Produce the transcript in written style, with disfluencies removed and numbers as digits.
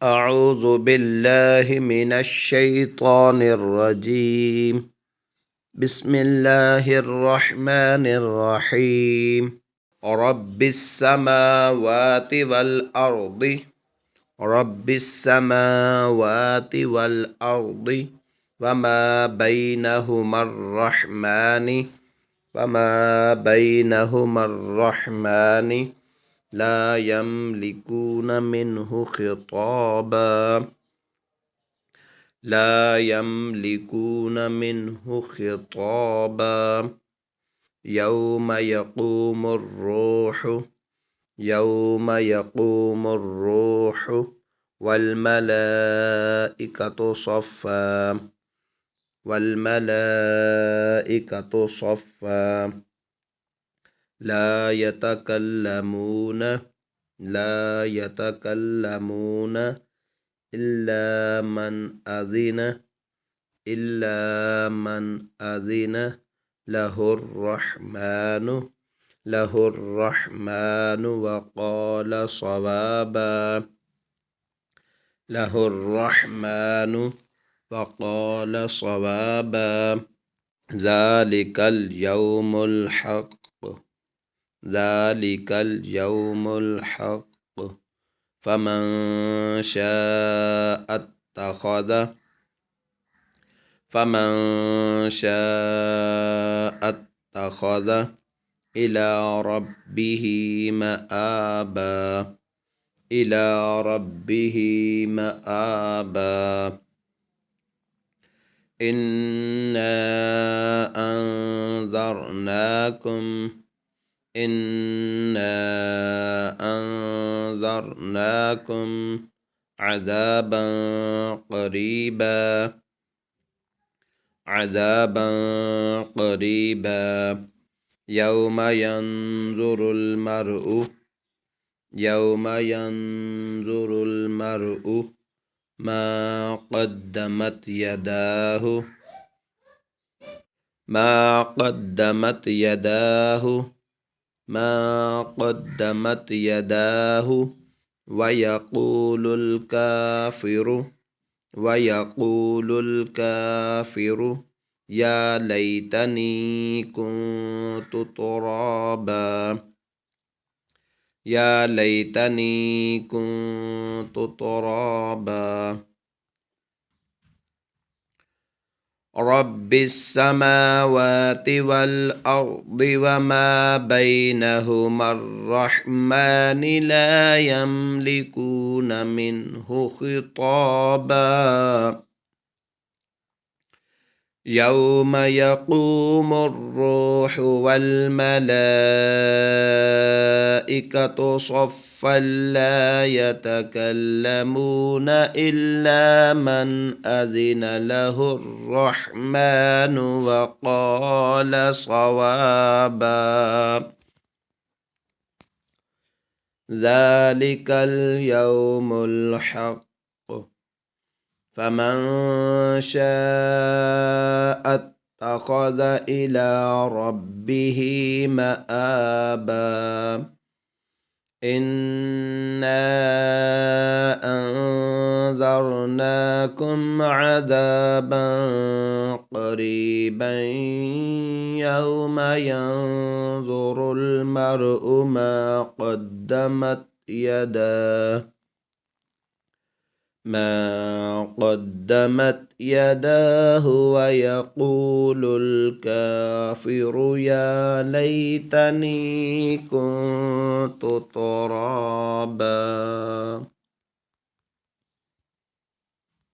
أعوذ بالله من الشيطان الرجيم. بسم الله الرحمن الرحيم. رب السماوات والأرض رب السماوات والأرض وما بينهما الرحمن لا يملكون منه خطابا يوم يقوم الروح والملائكة صفا لا يتكلمون إلا من أذن له الرحمن وقال صوابا ذلك اليوم الحق فمن شاء اتخذ إلى ربه مآبا إنا أنذرناكم عذابا قريبا يوم ينظر المرء ما قدمت يداه ويقول الكافر يا ليتني كنت ترابا رب السماوات والأرض وما بينهما الرحمن لا يملكون منه خطابا يوم يقوم الروح والملائكة صفا لا يتكلمون إلا من أذن له الرحمن وقال صوابا ذلك اليوم الحق فمن شاء اتخذ إلى ربه مآبا إنا أنذرناكم عذابا قريبا يوم ينظر المرء ما قدمت يداه ويقول الكافر يا ليتني كنت ترابا.